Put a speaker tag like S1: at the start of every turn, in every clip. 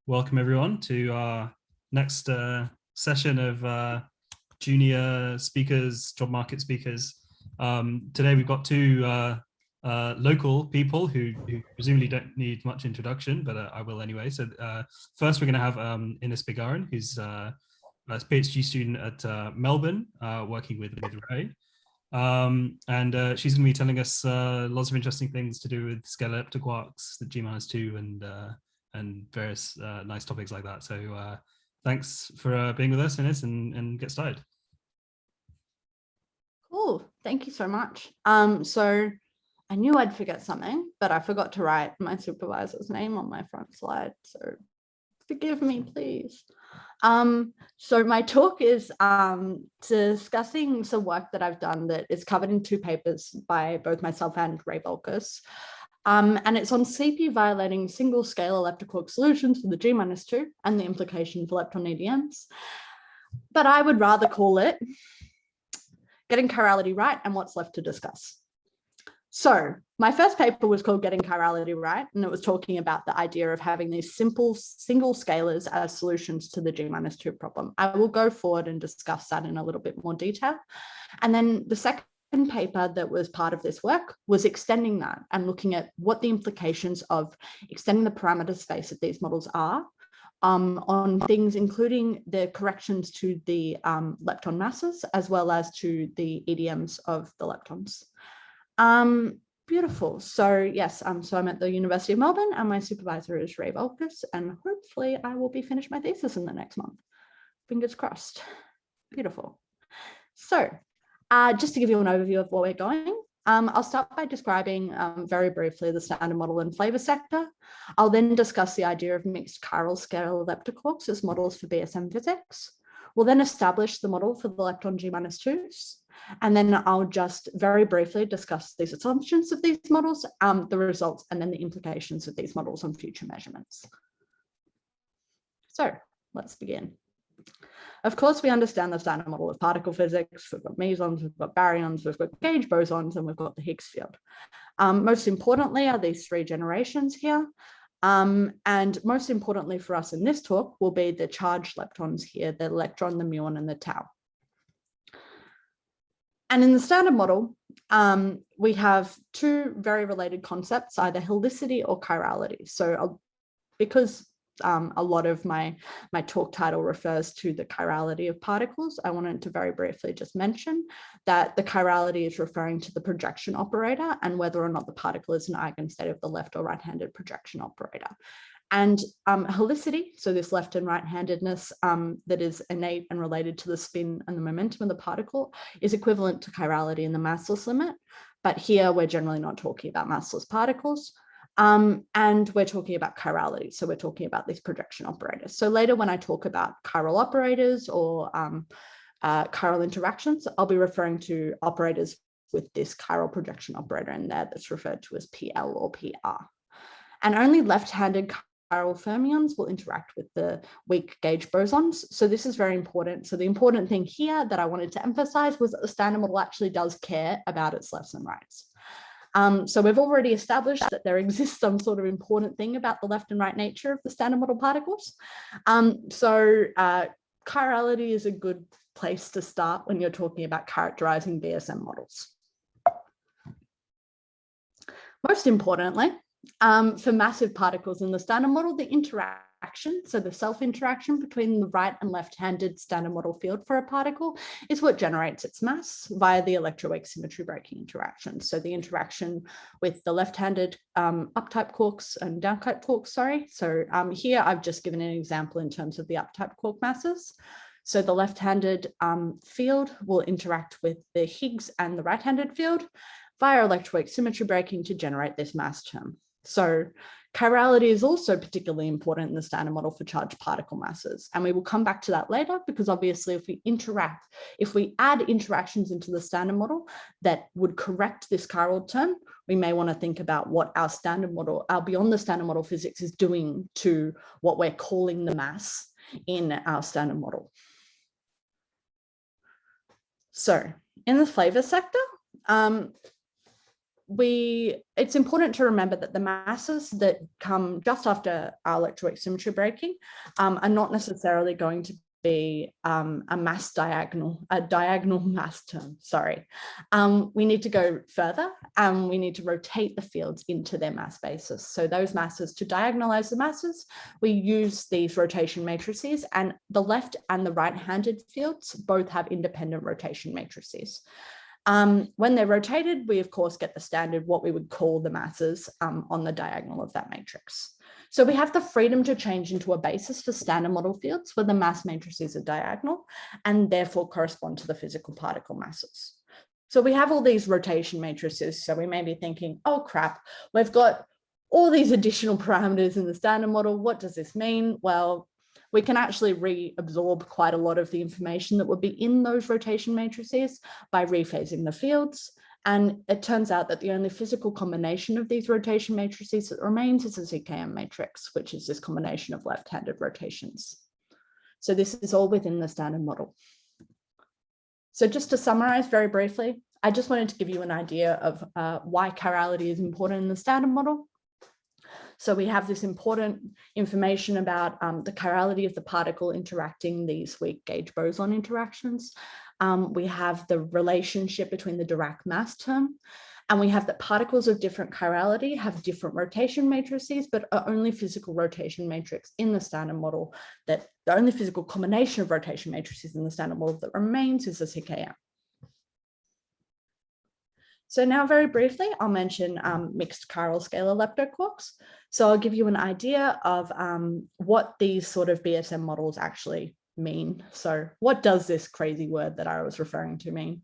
S1: Welcome everyone to our next session of junior speakers, job market speakers. Today we've got two local people who presumably don't need much introduction, but I will anyway. So first we're going to have Bigaran, who's a PhD student at Melbourne, working with Ray. And she's going to be telling us lots of interesting things to do with Scalar Leptoquarks, the g-2 and various nice topics like that. So thanks for being with us, Ines, and get started.
S2: Cool, thank you so much. So I knew I'd forget something, but I forgot to write my supervisor's name on my front slide. So forgive me, please. So my talk is discussing some work that I've done that is covered in two papers by both myself and Ray Volkus. And it's on CP-violating single scalar leptoquark solutions for the g-2 and the implication for lepton EDMs. But I would rather call it Getting Chirality Right and What's Left to Discuss. So my first paper was called Getting Chirality Right, and it was talking about the idea of having these simple single scalars as solutions to the g-2 problem. I will go forward and discuss that in a little bit more detail. And then the second paper that was part of this work was extending that and looking at what the implications of extending the parameter space of these models are on things including the corrections to the lepton masses as well as to the EDMs of the leptons. Beautiful. So yes, so I'm at the University of Melbourne and my supervisor is Ray Volkus, and hopefully I will be finished my thesis in the next month. Fingers crossed. Beautiful. So just to give you an overview of where we're going, I'll start by describing very briefly the standard model and flavor sector. I'll then discuss the idea of mixed-chiral scalar leptoquarks as models for BSM physics. We'll then establish the model for the lepton g-2s. And then I'll just very briefly discuss these assumptions of these models, the results, and then the implications of these models on future measurements. So let's begin. Of course, we understand the standard model of particle physics. We've got mesons, we've got baryons, we've got gauge bosons, and we've got the Higgs field. Most importantly are these three generations here. And most importantly for us in this talk will be the charged leptons here, the electron, the muon, and the tau. And in the standard model, we have two very related concepts, either helicity or chirality. So because a lot of my talk title refers to the chirality of particles, I wanted to very briefly just mention that the chirality is referring to the projection operator and whether or not the particle is an eigenstate of the left or right-handed projection operator. And helicity, so this left and right-handedness that is innate and related to the spin and the momentum of the particle, is equivalent to chirality in the massless limit. But here we're generally not talking about massless particles. And we're talking about chirality. So we're talking about these projection operators. So later when I talk about chiral operators or chiral interactions, I'll be referring to operators with this chiral projection operator in there that's referred to as PL or PR. And only left-handed chiral fermions will interact with the weak gauge bosons. So this is very important. So the important thing here that I wanted to emphasize was that the standard model actually does care about its lefts and rights. So we've already established that there exists some sort of important thing about the left and right nature of the standard model particles. Chirality is a good place to start when you're talking about characterizing BSM models. Most importantly, for massive particles in the standard model, the interaction, so the self-interaction between the right and left-handed standard model field for a particle is what generates its mass via the electroweak symmetry breaking interaction. So the interaction with the left-handed up-type quarks and down-type quarks, sorry. So here I've just given an example in terms of the up-type quark masses. So the left-handed field will interact with the Higgs and the right-handed field via electroweak symmetry breaking to generate this mass term. So chirality is also particularly important in the standard model for charged particle masses. And we will come back to that later because obviously if we add interactions into the standard model that would correct this chiral term, we may want to think about what our standard model, our beyond the standard model physics is doing to what we're calling the mass in our standard model. So in the flavor sector, it's important to remember that the masses that come just after our electroweak symmetry breaking are not necessarily going to be a diagonal mass term, sorry. We need to go further and we need to rotate the fields into their mass basis. So those masses, to diagonalize the masses, we use these rotation matrices, and the left and the right-handed fields both have independent rotation matrices. When they're rotated, we of course get the standard, what we would call the masses on the diagonal of that matrix. So we have the freedom to change into a basis for standard model fields where the mass matrices are diagonal and therefore correspond to the physical particle masses. So we have all these rotation matrices. So we may be thinking, oh crap, we've got all these additional parameters in the standard model. What does this mean? Well, we can actually reabsorb quite a lot of the information that would be in those rotation matrices by rephasing the fields. And it turns out that the only physical combination of these rotation matrices that remains is a CKM matrix, which is this combination of left-handed rotations. So this is all within the standard model. So just to summarize very briefly, I just wanted to give you an idea of why chirality is important in the standard model. So we have this important information about the chirality of the particle interacting these weak gauge boson interactions. We have the relationship between the Dirac mass term, and we have that particles of different chirality have different rotation matrices, but are only physical rotation matrix in the standard model, that the only physical combination of rotation matrices in the standard model that remains is the CKM. So now very briefly, I'll mention mixed-chiral scalar leptoquarks. So I'll give you an idea of what these sort of BSM models actually mean. So what does this crazy word that I was referring to mean?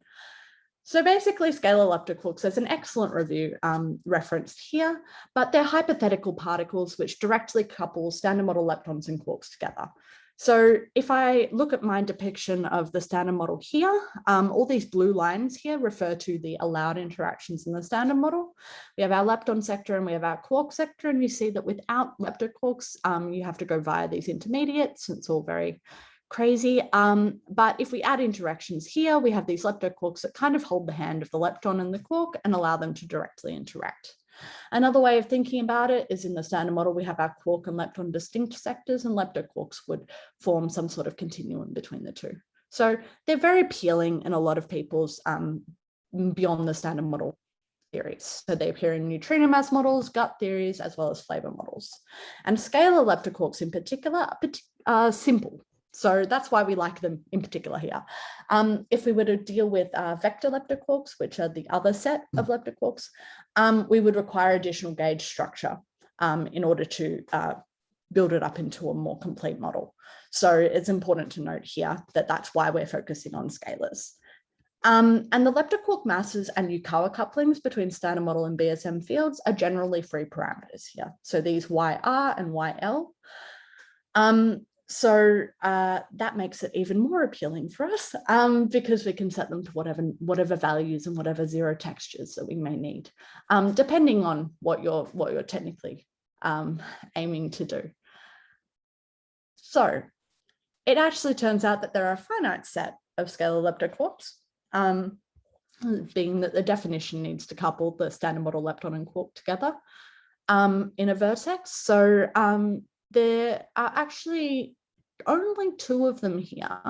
S2: So basically scalar leptoquarks, there's an excellent review referenced here, but they're hypothetical particles which directly couple standard model leptons and quarks together. So if I look at my depiction of the standard model here, all these blue lines here refer to the allowed interactions in the standard model. We have our lepton sector and we have our quark sector, and you see that without leptoquarks, you have to go via these intermediates. It's all very crazy. But if we add interactions here, we have these leptoquarks that kind of hold the hand of the lepton and the quark and allow them to directly interact. Another way of thinking about it is in the standard model, we have our quark and lepton distinct sectors, and leptoquarks would form some sort of continuum between the two. So they're very appealing in a lot of people's beyond the standard model theories. So they appear in neutrino mass models, gut theories, as well as flavor models. And scalar leptoquarks in particular are simple. So that's why we like them in particular here. If we were to deal with vector leptoquarks, which are the other set of leptoquarks, we would require additional gauge structure in order to build it up into a more complete model. So it's important to note here that that's why we're focusing on scalars. And the leptoquark masses and Yukawa couplings between standard model and BSM fields are generally free parameters here. So these YR and YL. So that makes it even more appealing for us because we can set them to whatever values and whatever zero textures that we may need, depending on what you're technically aiming to do. So it actually turns out that there are a finite set of scalar leptoquarks, being that the definition needs to couple the standard model lepton and quark together in a vertex. So there are actually only two of them here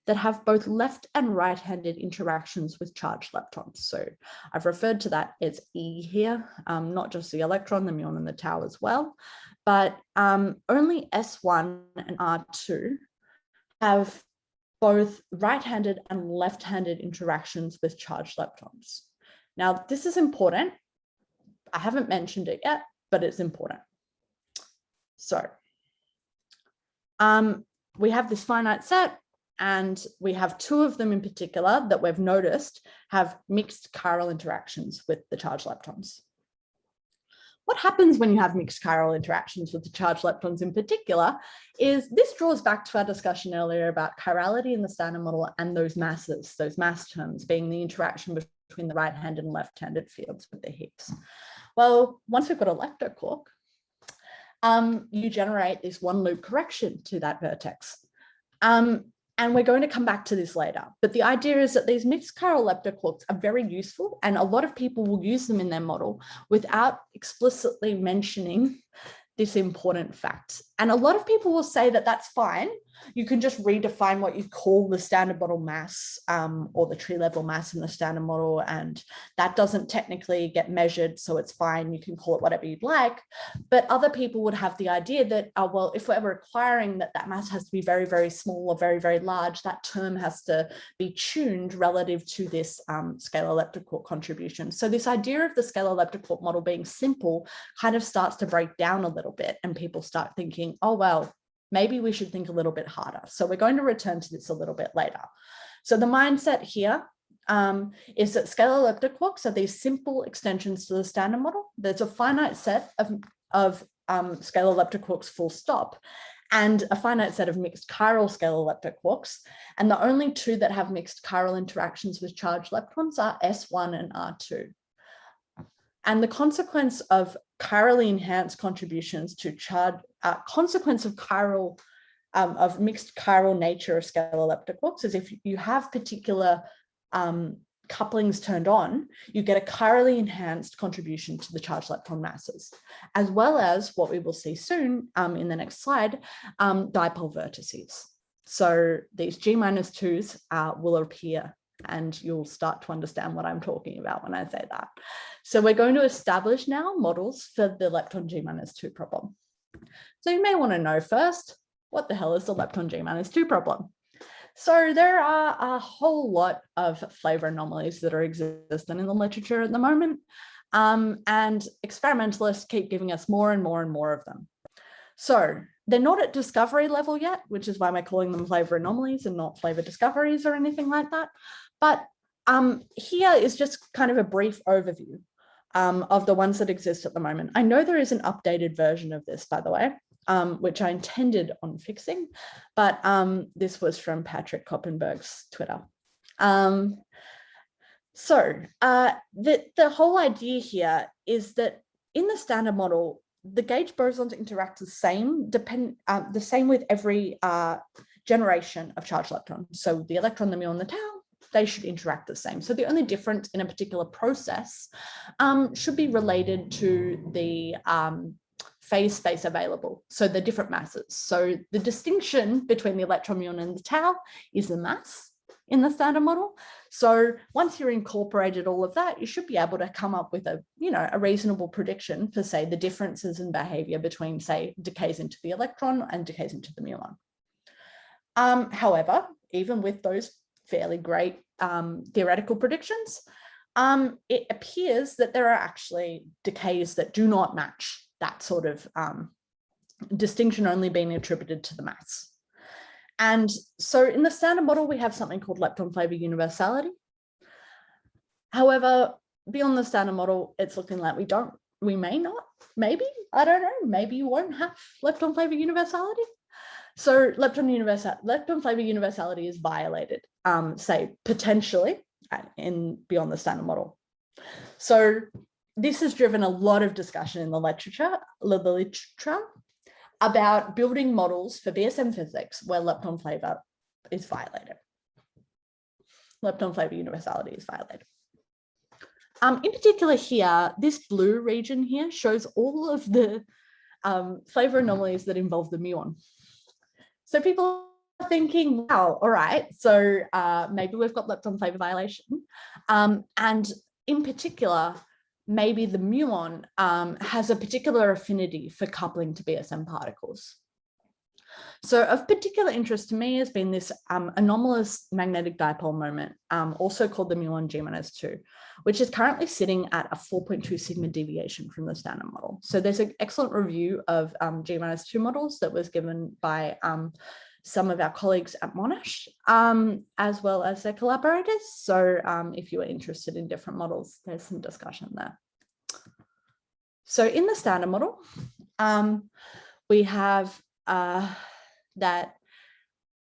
S2: that have both left and right-handed interactions with charged leptons. So I've referred to that as E here, not just the electron, the muon and the tau as well, but only S1 and R2 have both right-handed and left-handed interactions with charged leptons. Now, this is important. I haven't mentioned it yet, but it's important. So we have this finite set, and we have two of them in particular that we've noticed have mixed chiral interactions with the charged leptons. What happens when you have mixed chiral interactions with the charged leptons in particular is this draws back to our discussion earlier about chirality in the standard model and those masses, those mass terms being the interaction between the right-handed and left-handed fields with the heaps. Well, once we've got a leptoquark, you generate this one loop correction to that vertex. And we're going to come back to this later. But the idea is that these mixed-chiral leptoquarks are very useful, and a lot of people will use them in their model without explicitly mentioning this important fact. And a lot of people will say that that's fine. You can just redefine what you call the standard model mass or the tree level mass in the standard model, and that doesn't technically get measured, so it's fine. You can call it whatever you'd like. But other people would have the idea that, well, if we're requiring that that mass has to be very, very small or very, very large, that term has to be tuned relative to this scalar leptoquark contribution. So this idea of the scalar leptoquark model being simple kind of starts to break down a little bit, and people start thinking, oh, well, maybe we should think a little bit harder. So we're going to return to this a little bit later. So the mindset here is that scalar leptoquarks are these simple extensions to the standard model. There's a finite set of scalar leptoquarks full stop, and a finite set of mixed chiral scalar leptoquarks. And the only two that have mixed chiral interactions with charged leptons are S1 and R2. And the consequence of chirally-enhanced contributions to charge, consequence of chiral, of mixed chiral nature of scalar leptoquarks is if you have particular couplings turned on, you get a chirally-enhanced contribution to the charged lepton masses, as well as what we will see soon in the next slide, dipole vertices. So these G-2s will appear, and you'll start to understand what I'm talking about when I say that. So we're going to establish now models for the lepton G-2 problem. So you may want to know first, what the hell is the lepton G-2 problem? So there are a whole lot of flavor anomalies that are existent in the literature at the moment, and experimentalists keep giving us more and more and more of them. So they're not at discovery level yet, which is why we're calling them flavor anomalies and not flavor discoveries or anything like that. But here is just kind of a brief overview of the ones that exist at the moment. I know there is an updated version of this, by the way, which I intended on fixing, but this was from Patrick Koppenberg's Twitter. The whole idea here is that in the standard model, the gauge bosons interact the same with every generation of charged lepton. So the electron, the muon, the tau, they should interact the same. So the only difference in a particular process should be related to the phase space available, so the different masses. So the distinction between the electron, muon, and the tau is the mass in the standard model. So once you're incorporated all of that, you should be able to come up with a reasonable prediction for, say, the differences in behavior between, say, decays into the electron and decays into the muon. However, even with those fairly great theoretical predictions, it appears that there are actually decays that do not match that sort of distinction only being attributed to the mass. And so in the standard model, we have something called lepton flavor universality. However, beyond the standard model, it's looking like we may not, maybe, I don't know, maybe you won't have lepton flavor universality. So lepton flavor universality is violated, say, potentially beyond the standard model. So this has driven a lot of discussion in the literature about building models for BSM physics where lepton flavor is violated. Lepton flavor universality is violated. In particular here, this blue region here shows all of the flavor anomalies that involve the muon. So people are thinking, wow, all right, so maybe we've got lepton flavor violation. And in particular, maybe the muon has a particular affinity for coupling to BSM particles. So of particular interest to me has been this anomalous magnetic dipole moment, also called the Muon G-2, which is currently sitting at a 4.2 sigma deviation from the standard model. So there's an excellent review of G-2 models that was given by some of our colleagues at Monash, as well as their collaborators. So if you are interested in different models, there's some discussion there. So in the standard model, we have that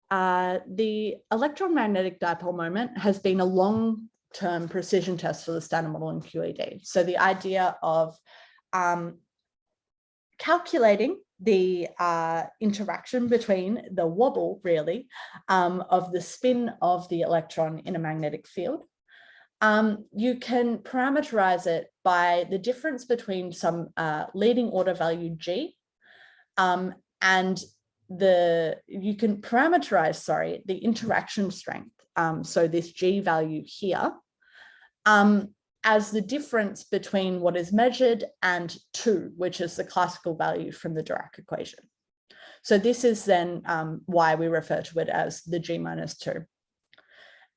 S2: the electromagnetic dipole moment has been a long-term precision test for the standard model in QED. So the idea of calculating the interaction between the wobble, really, of the spin of the electron in a magnetic field. You can parameterize it by the difference between some leading order value G, and you can parameterize, the interaction strength. So this G value here, as the difference between what is measured and 2, which is the classical value from the Dirac equation. So this is then why we refer to it as the G minus 2.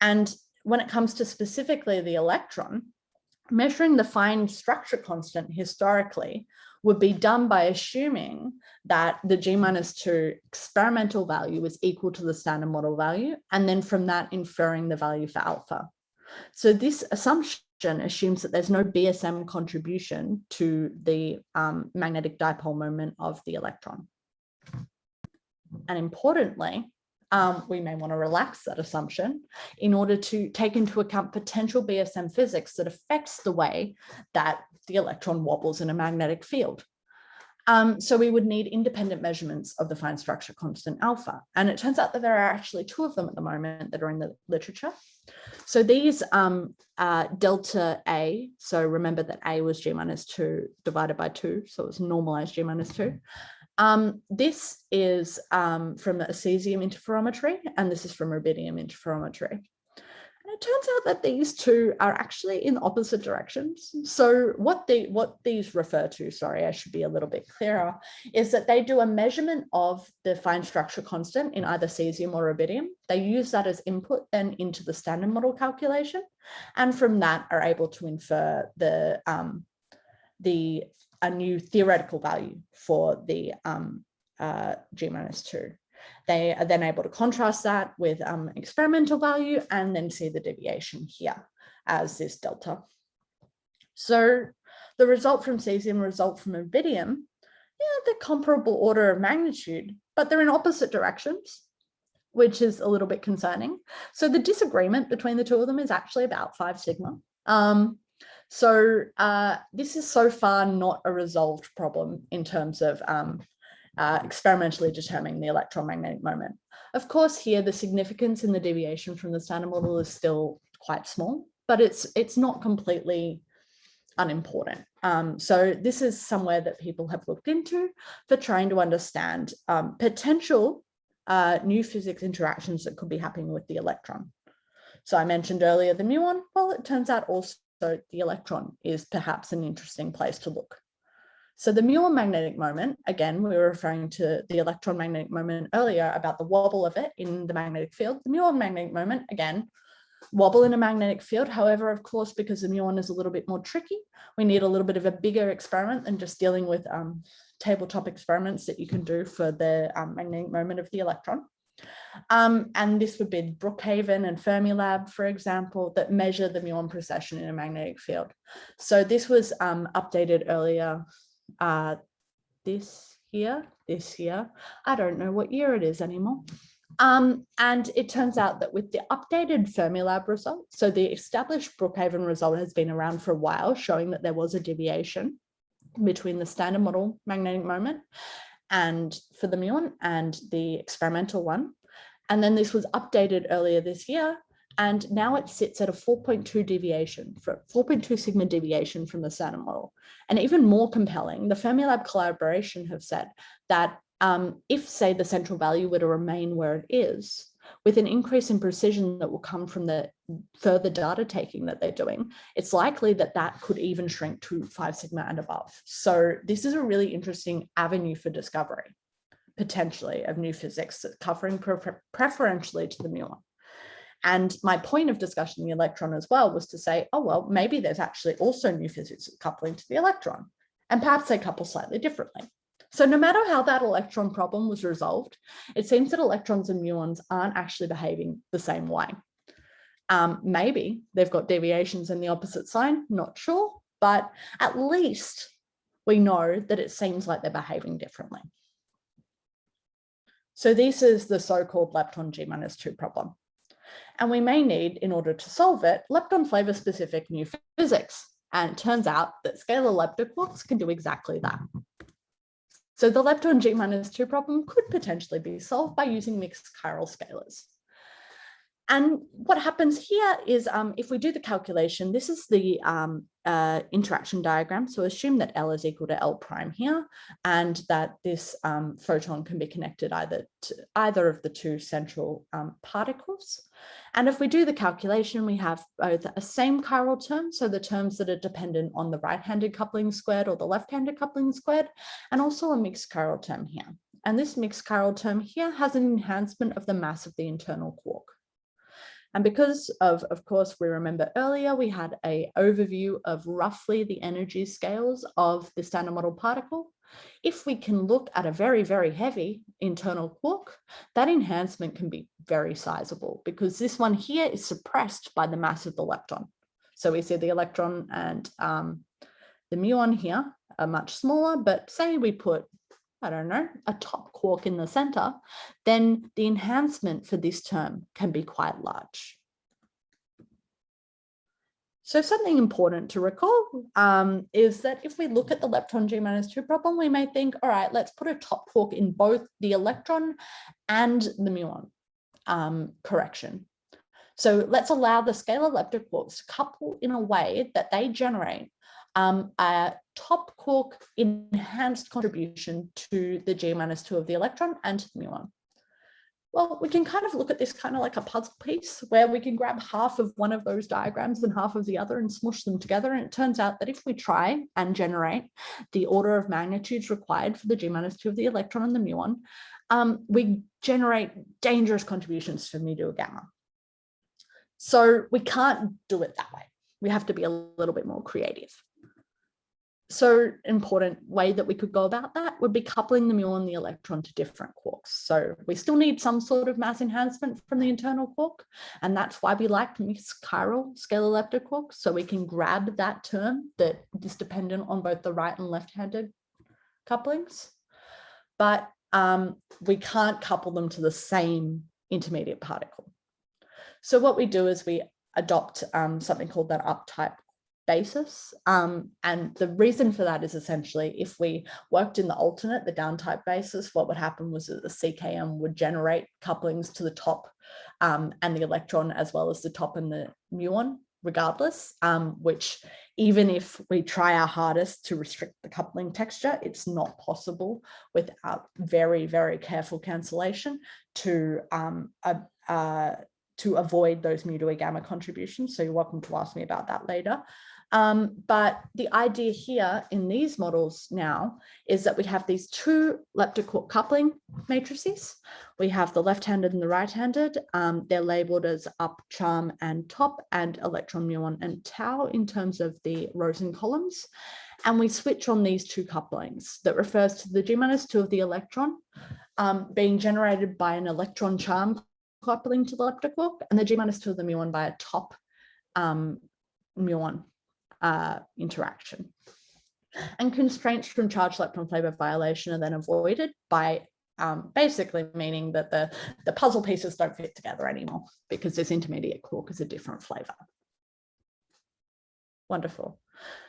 S2: And when it comes to specifically the electron, measuring the fine structure constant historically would be done by assuming that the G minus 2 experimental value is equal to the standard model value, and then from that inferring the value for alpha. So this assumption assumes that there's no BSM contribution to the magnetic dipole moment of the electron. And importantly, we may want to relax that assumption in order to take into account potential BSM physics that affects the way that the electron wobbles in a magnetic field. So we would need independent measurements of the fine structure constant alpha. And it turns out that there are actually 2 of them at the moment that are in the literature. So these delta A, so remember that A was G minus 2 divided by 2, so it's normalized G minus 2. This is from the cesium interferometry, and this is from rubidium interferometry. And it turns out that these 2 are actually in opposite directions. So what these refer to, sorry, I should be a little bit clearer, is that they do a measurement of the fine structure constant in either cesium or rubidium. They use that as input then into the standard model calculation, and from that are able to infer a new theoretical value for the G minus 2. They are then able to contrast that with experimental value and then see the deviation here as this delta. So the result from cesium, result from rubidium, they're comparable order of magnitude, but they're in opposite directions, which is a little bit concerning. So the disagreement between the 2 of them is actually about 5 sigma. So this is so far not a resolved problem in terms of experimentally determining the electromagnetic moment. Of course, here the significance in the deviation from the standard model is still quite small, but it's not completely unimportant. So this is somewhere that people have looked into for trying to understand potential new physics interactions that could be happening with the electron. So I mentioned earlier the muon. Well, it turns out also the electron is perhaps an interesting place to look. So the muon magnetic moment, again, we were referring to the electron magnetic moment earlier about the wobble of it in the magnetic field. The muon magnetic moment, again, wobble in a magnetic field. However, of course, because the muon is a little bit more tricky, we need a little bit of a bigger experiment than just dealing with tabletop experiments that you can do for the magnetic moment of the electron. And this would be Brookhaven and Fermilab, for example, that measure the muon precession in a magnetic field. So this was updated earlier this year. I don't know what year it is anymore. And it turns out that with the updated Fermilab result, so the established Brookhaven result has been around for a while, showing that there was a deviation between the standard model magnetic moment and for the muon and the experimental one. And then this was updated earlier this year, and now it sits at a 4.2 deviation, 4.2 sigma deviation from the standard model. And even more compelling, the Fermilab collaboration have said that if, say, the central value were to remain where it is, with an increase in precision that will come from the further data taking that they're doing, it's likely that that could even shrink to 5 sigma and above. So this is a really interesting avenue for discovery, potentially, of new physics that's covering preferentially to the muon. And my point of discussing the electron as well was to say, oh, well, maybe there's actually also new physics coupling to the electron, and perhaps they couple slightly differently. So no matter how that electron problem was resolved, it seems that electrons and muons aren't actually behaving the same way. Maybe they've got deviations in the opposite sign, not sure, but at least we know that it seems like they're behaving differently. So this is the so-called lepton G-2 problem. And we may need, in order to solve it, lepton flavor-specific new physics. And it turns out that scalar-leptoquarks can do exactly that. So the lepton g-2 problem could potentially be solved by using mixed-chiral scalars. And what happens here is if we do the calculation, this is the interaction diagram. So assume that L is equal to L prime here, and that this photon can be connected either to either of the two central particles. And if we do the calculation, we have both a same chiral term, so the terms that are dependent on the right-handed coupling squared or the left-handed coupling squared, and also a mixed chiral term here. And this mixed chiral term here has an enhancement of the mass of the internal quark. And because of course, we remember earlier, we had an overview of roughly the energy scales of the standard model particle. If we can look at a very, very heavy internal quark, that enhancement can be very sizable because this one here is suppressed by the mass of the lepton. So we see the electron and the muon here are much smaller, but say we put, I don't know, a top quark in the center, then the enhancement for this term can be quite large. So something important to recall is that if we look at the lepton g-2 problem, we may think, all right, let's put a top quark in both the electron and the muon correction. So let's allow the scalar leptoquarks to couple in a way that they generate a top quark enhanced contribution to the g-2 of the electron and to the muon. Well, we can kind of look at this kind of like a puzzle piece where we can grab half of one of those diagrams and half of the other and smush them together. And it turns out that if we try and generate the order of magnitudes required for the g-2 of the electron and the muon, we generate dangerous contributions to mu to a gamma. So we can't do it that way. We have to be a little bit more creative. So important way that we could go about that would be coupling the muon and the electron to different quarks. So we still need some sort of mass enhancement from the internal quark, and that's why we like mixed-chiral scalar leptoquarks, so we can grab that term that is dependent on both the right and left-handed couplings. But we can't couple them to the same intermediate particle. So what we do is we adopt something called that up-type basis. And the reason for that is essentially if we worked in the alternate, the down-type basis, what would happen was that the CKM would generate couplings to the top and the electron as well as the top and the muon regardless, which even if we try our hardest to restrict the coupling texture, it's not possible without very, very careful cancellation to avoid those mu to a gamma contributions. So you're welcome to ask me about that later. But the idea here in these models now is that we have these two leptoquark coupling matrices. We have the left-handed and the right-handed. They're labeled as up, charm, and top, and electron, muon, and tau in terms of the rows and columns. And we switch on these two couplings that refers to the g-2 of the electron being generated by an electron charm coupling to the leptoquark and the g-2 of the muon by a top muon interaction. And constraints from charge lepton flavor violation are then avoided by basically meaning that the puzzle pieces don't fit together anymore because this intermediate quark is a different flavor. Wonderful.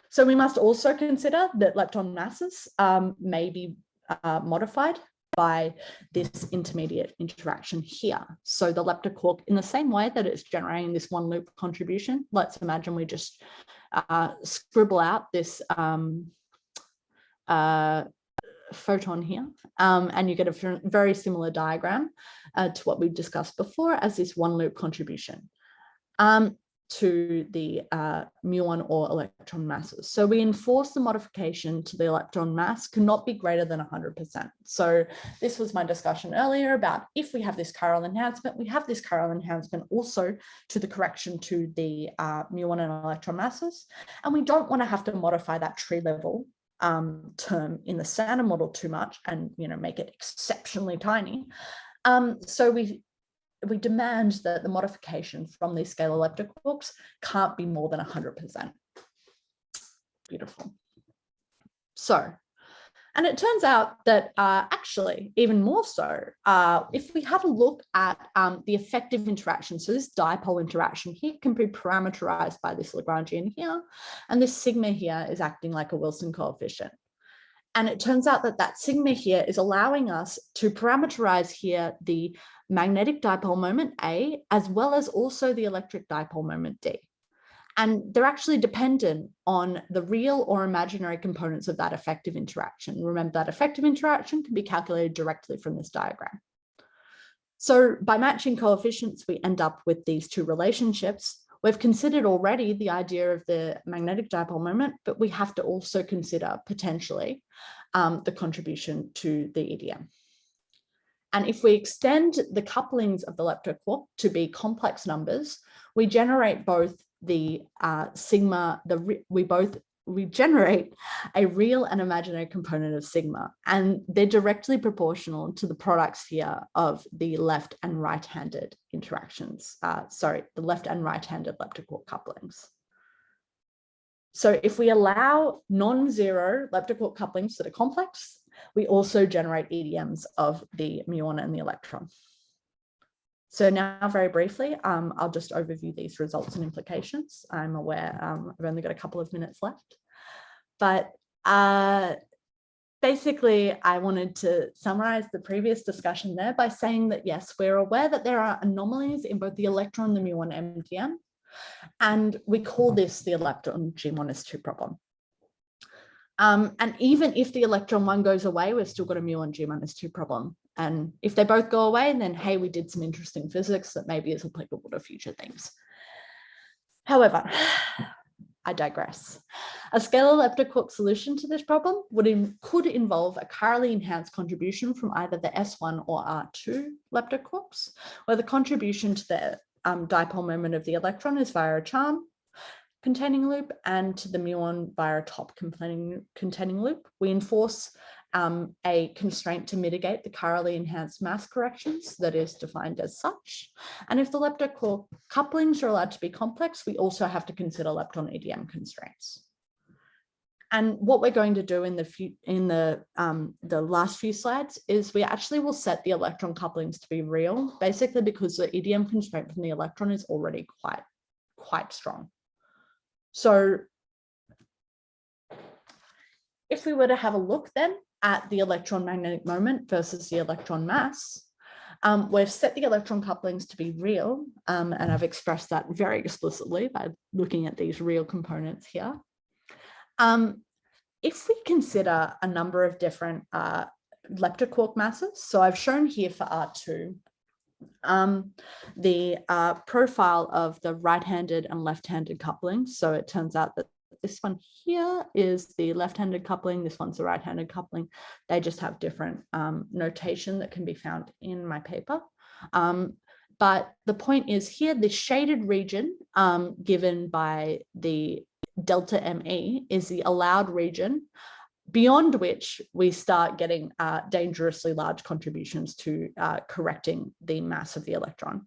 S2: So we must also consider that lepton masses may be modified by this intermediate interaction here. So the leptoquark, in the same way that it's generating this one loop contribution, let's imagine we just scribble out this photon here, and you get a very similar diagram to what we discussed before as this one loop contribution to the muon or electron masses. So we enforce the modification to the electron mass cannot be greater than 100%. So this was my discussion earlier about if we have this chiral enhancement, we have this chiral enhancement also to the correction to the muon and electron masses. And we don't want to have to modify that tree level term in the standard model too much and make it exceptionally tiny. So we demand that the modification from these scalar leptoquarks can't be more than 100%. Beautiful. So, and it turns out that actually even more so, if we had a look at the effective interaction, so this dipole interaction here can be parameterized by this Lagrangian here, and this sigma here is acting like a Wilson coefficient. And it turns out that that sigma here is allowing us to parameterize here the magnetic dipole moment A, as well as also the electric dipole moment D. And they're actually dependent on the real or imaginary components of that effective interaction. Remember, that effective interaction can be calculated directly from this diagram. So by matching coefficients, we end up with these two relationships. We've considered already the idea of the magnetic dipole moment, but we have to also consider potentially the contribution to the EDM. And if we extend the couplings of the leptoquark to be complex numbers, we generate both the sigma, we generate a real and imaginary component of sigma, and they're directly proportional to the products here of the left and right-handed interactions. The left and right-handed leptoquark couplings. So if we allow non-zero leptoquark couplings that are complex, we also generate EDMs of the muon and the electron. So now very briefly, I'll just overview these results and implications. I'm aware I've only got a couple of minutes left, but basically I wanted to summarize the previous discussion there by saying that yes, we're aware that there are anomalies in both the electron and the muon MDM, and we call this the lepton G-2 problem. And even if the electron one goes away, we've still got a muon G-2 problem. And if they both go away, then hey, we did some interesting physics that maybe is applicable to future things. However, I digress. A scalar leptoquark solution to this problem could involve a chirally-enhanced contribution from either the S1 or R2 leptoquarks, where the contribution to the dipole moment of the electron is via a charm containing loop, and to the muon via a top containing loop. We enforce a constraint to mitigate the chirally-enhanced mass corrections that is defined as such. And if the leptoquark couplings are allowed to be complex, we also have to consider lepton EDM constraints. And what we're going to do in the last few slides is we actually will set the electron couplings to be real, basically because the EDM constraint from the electron is already quite strong. So if we were to have a look then at the electron magnetic moment versus the electron mass, we've set the electron couplings to be real, and I've expressed that very explicitly by looking at these real components here. If we consider a number of different leptoquark masses, so I've shown here for R2 the profile of the right-handed and left-handed couplings. So it turns out that this one here is the left-handed coupling, this one's the right-handed coupling. They just have different notation that can be found in my paper. But the point is here, the shaded region given by the delta ME is the allowed region beyond which we start getting dangerously large contributions to correcting the mass of the electron.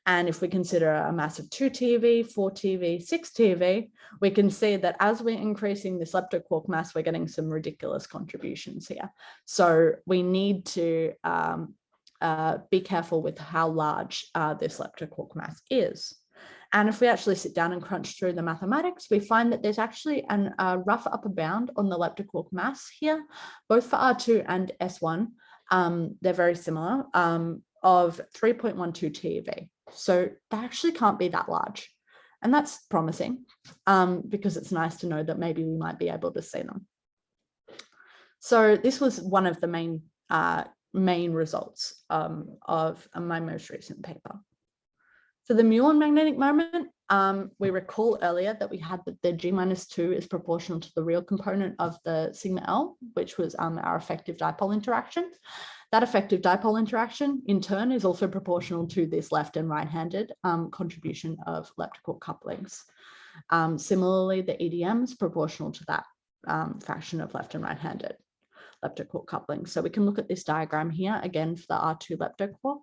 S2: And if we consider a mass of 2 TeV, 4 TeV, 6 TeV, we can see that as we're increasing this leptoquark mass, we're getting some ridiculous contributions here. So we need to be careful with how large this leptoquark mass is. And if we actually sit down and crunch through the mathematics, we find that there's actually a rough upper bound on the leptoquark mass here, both for R2 and S1. They're very similar, of 3.12 TeV. So they actually can't be that large. And that's promising because it's nice to know that maybe we might be able to see them. So this was one of the main results of my most recent paper. For the muon magnetic moment, we recall earlier that we had that the G-2 is proportional to the real component of the sigma L, which was our effective dipole interaction. That effective dipole interaction, in turn, is also proportional to this left and right-handed contribution of leptoquark couplings. Similarly, the EDMs proportional to that fraction of left and right-handed leptoquark coupling. So we can look at this diagram here again for the R2 leptoquark,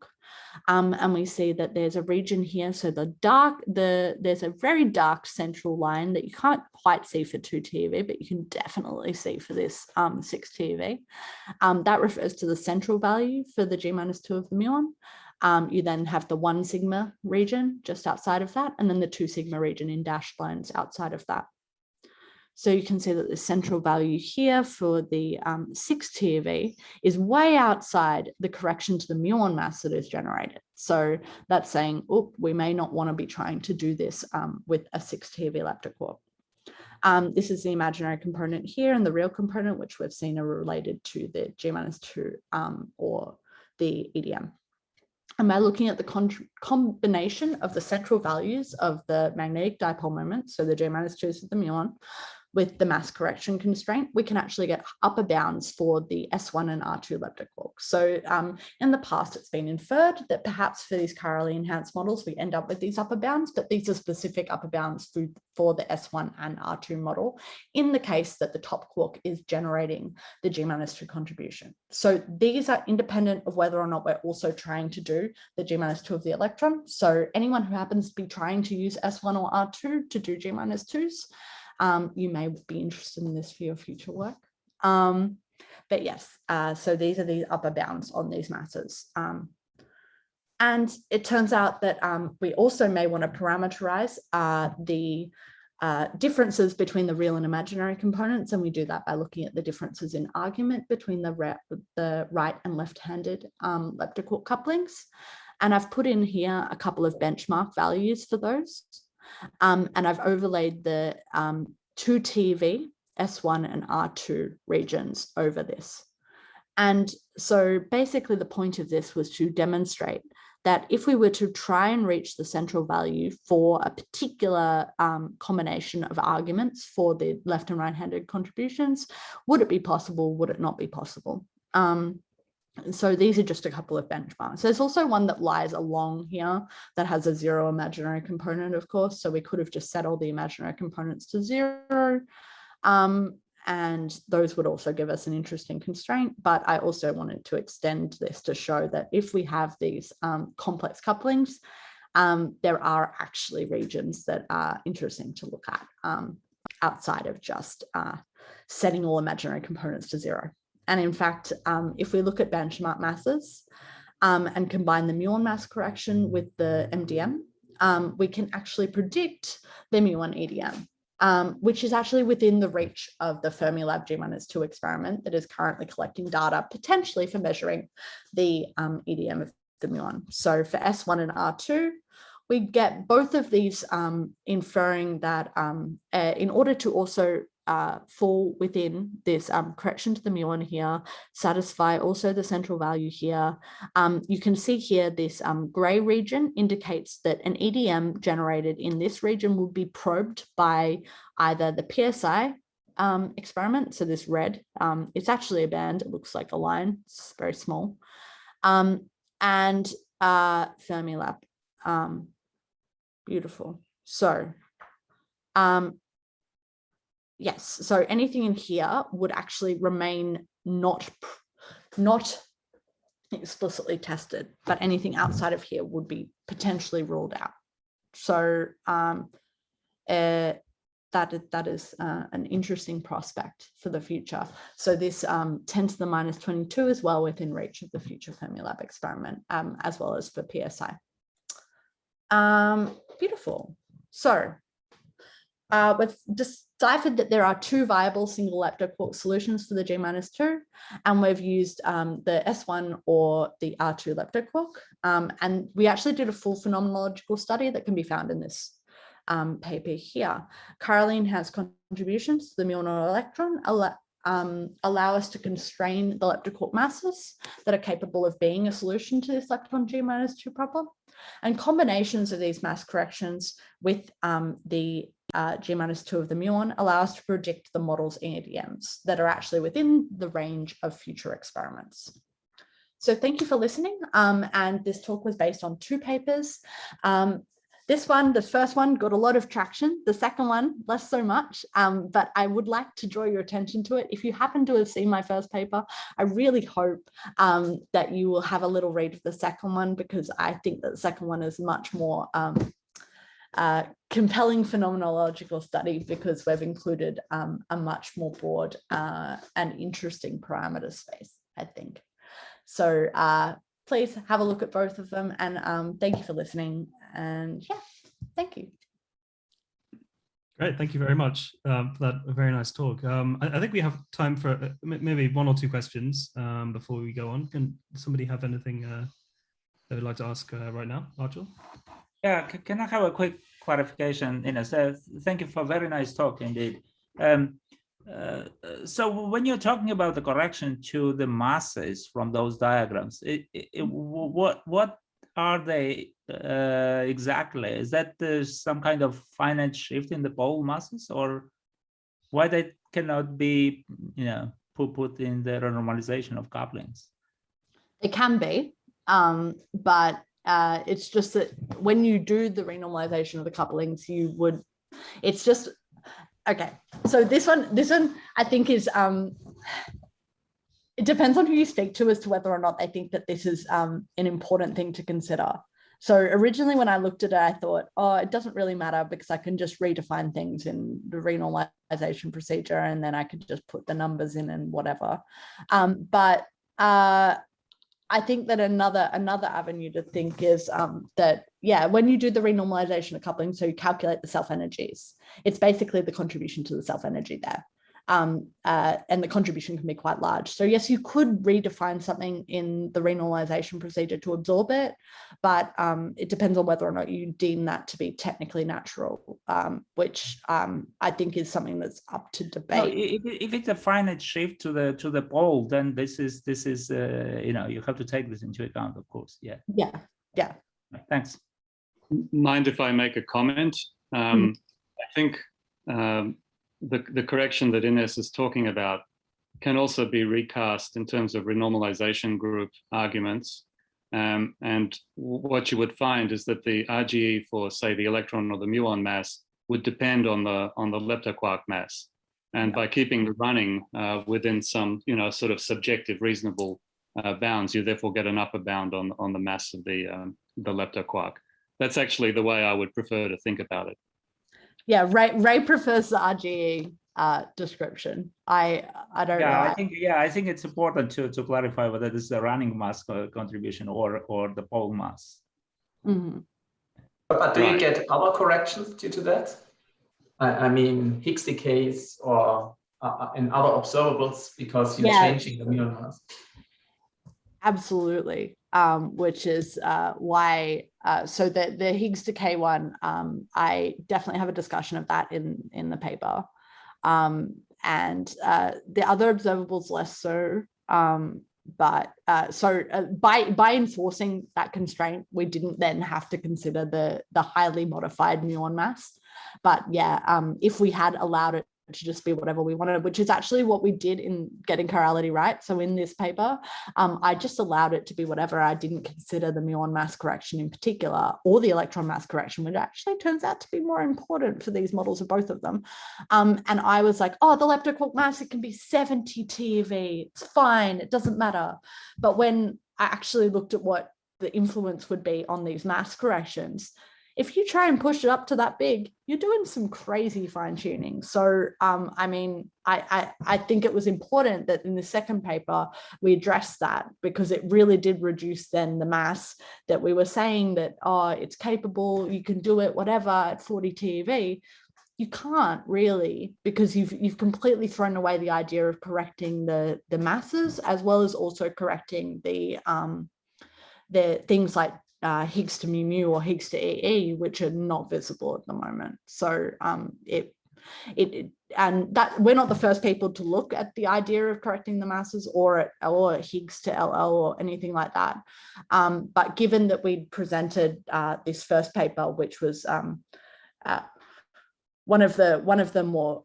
S2: and we see that there's a region here. So there's a very dark central line that you can't quite see for 2 TeV, but you can definitely see for this 6 TeV. That refers to the central value for the G-2 of the muon. You then have the 1 sigma region just outside of that, and then the 2 sigma region in dashed lines outside of that. So you can see that the central value here for the 6 TeV is way outside the correction to the muon mass that is generated. So that's saying, oh, we may not want to be trying to do this with a 6 TeV leptoquark. This is the imaginary component here, and the real component, which we've seen are related to the g-2 or the EDM. And by looking at the combination of the central values of the magnetic dipole moment, so the g-2s of the muon, with the mass correction constraint, we can actually get upper bounds for the S1 and R2 leptoquarks. So in the past, it's been inferred that perhaps for these chirally-enhanced models, we end up with these upper bounds, but these are specific upper bounds for the S1 and R2 model in the case that the top quark is generating the g-2 contribution. So these are independent of whether or not we're also trying to do the g-2 of the electron. So anyone who happens to be trying to use S1 or R2 to do g-2s, you may be interested in this for your future work. But yes, so these are the upper bounds on these masses. And it turns out that we also may want to parameterize the differences between the real and imaginary components, and we do that by looking at the differences in argument between the right and left-handed leptoquark couplings. And I've put in here a couple of benchmark values for those. And I've overlaid the 2 TeV, S1 and R2 regions over this. And so basically the point of this was to demonstrate that if we were to try and reach the central value for a particular combination of arguments for the left and right-handed contributions, would it be possible? Would it not be possible? So these are just a couple of benchmarks. There's also one that lies along here that has a 0 imaginary component, of course. So we could have just set all the imaginary components to 0. And those would also give us an interesting constraint. But I also wanted to extend this to show that if we have these complex couplings, there are actually regions that are interesting to look at outside of just setting all imaginary components to 0. And in fact, if we look at benchmark masses and combine the muon mass correction with the MDM, we can actually predict the muon EDM, which is actually within the reach of the Fermilab g-2 experiment that is currently collecting data potentially for measuring the EDM of the muon. So for S1 and R2, we get both of these inferring that in order to also fall within this correction to the muon here, satisfy also the central value here. You can see here this gray region indicates that an EDM generated in this region will be probed by either the PSI experiment, so this red, it's actually a band, it looks like a line, it's very small, and Fermilab. Beautiful. So yes, so anything in here would actually remain not explicitly tested, but anything outside of here would be potentially ruled out. So that is an interesting prospect for the future. So this 10 to the minus 22 is well within reach of the future Fermilab experiment, as well as for PSI. Beautiful. So we've deciphered that there are 2 viable single leptoquark solutions for the g-2, and we've used the S1 or the R2 leptoquark. And we actually did a full phenomenological study that can be found in this paper here. Chirally-enhanced contributions to the muon or electron allow us to constrain the leptoquark masses that are capable of being a solution to this lepton g-2 problem. And combinations of these mass corrections with the g-2 of the muon allow us to predict the model's EDMs that are actually within the range of future experiments. So thank you for listening. And this talk was based on 2 papers. This one, the first one, got a lot of traction. The second one, less so much, but I would like to draw your attention to it. If you happen to have seen my first paper, I really hope that you will have a little read of the second one, because I think that the second one is much more compelling phenomenological study, because we've included a much more broad and interesting parameter space, I think. So please have a look at both of them, and thank you for listening. And yeah, thank you.
S1: Great. Great, thank you very much for that very nice talk. I think we have time for maybe one or two questions before we go on. Can somebody have anything they would like to ask right now, Archel?
S3: Yeah, can I have a quick clarification? So thank you for a very nice talk indeed. So when you're talking about the correction to the masses from those diagrams, what are they exactly? Is that there's some kind of finite shift in the pole masses, or why they cannot be, put in the renormalization of couplings?
S2: It can be, but it's just that when you do the renormalization of the couplings, it's just, okay. So this one I think is, it depends on who you speak to as to whether or not they think that this is an important thing to consider. So originally when I looked at it, I thought, oh, it doesn't really matter because I can just redefine things in the renormalization procedure and then I could just put the numbers in and whatever. But I think that another avenue to think is that, yeah, when you do the renormalization of coupling, so you calculate the self energies, it's basically the contribution to the self energy there. And the contribution can be quite large. So yes, you could redefine something in the renormalization procedure to absorb it, but it depends on whether or not you deem that to be technically natural, which I think is something that's up to debate.
S3: No, if it's a finite shift to the pole, then this is you have to take this into account, of course. Yeah.
S2: Yeah.
S3: Thanks.
S4: Mind if I make a comment? I think the correction that Ines is talking about can also be recast in terms of renormalization group arguments. And what you would find is that the RGE for, say, the electron or the muon mass would depend on the leptoquark mass. And by keeping the running within some, sort of subjective, reasonable bounds, you therefore get an upper bound on the mass of the leptoquark. That's actually the way I would prefer to think about it.
S2: Yeah, Ray prefers the RGE description. I don't know.
S3: I think it's important to clarify whether this is a running mass contribution or the pole mass.
S2: Mm-hmm.
S5: But do you get other corrections due to that? I mean, Higgs decays or and other observables because you're changing the muon mass.
S2: Absolutely, which is why. So the Higgs decay one, I definitely have a discussion of that in the paper, and the other observables less so. But by enforcing that constraint, we didn't then have to consider the highly modified muon mass. But yeah, if we had allowed it to just be whatever we wanted, which is actually what we did in getting chirality right. So in this paper, I just allowed it to be whatever. I didn't consider the muon mass correction in particular or the electron mass correction, which actually turns out to be more important for these models of both of them. And I was like, oh, the leptoquark mass, it can be 70 TeV. It's fine. It doesn't matter. But when I actually looked at what the influence would be on these mass corrections, if you try and push it up to that big, you're doing some crazy fine tuning. So, I mean, I think it was important that in the second paper, we addressed that because it really did reduce then the mass that we were saying that, oh, it's capable, you can do it, whatever, at 40 TeV. You can't really, because you've completely thrown away the idea of correcting the masses, as well as also correcting the things like Higgs to mu or Higgs to EE, which are not visible at the moment. So and that we're not the first people to look at the idea of correcting the masses or Higgs to LL or anything like that. But given that we presented this first paper, which was one of the more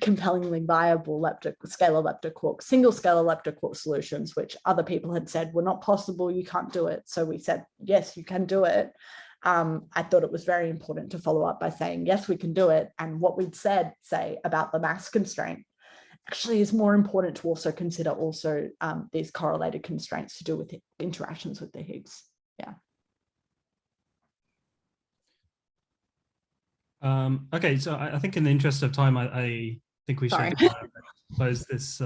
S2: compellingly viable scalar leptoquark, single scalar leptoquark solutions, which other people had said were not possible, you can't do it. So we said, yes, you can do it. I thought it was very important to follow up by saying, yes, we can do it. And what we'd say about the mass constraint actually is more important to also consider these correlated constraints to do with interactions with the Higgs. Yeah.
S1: Okay, so I think in the interest of time, I think we should close this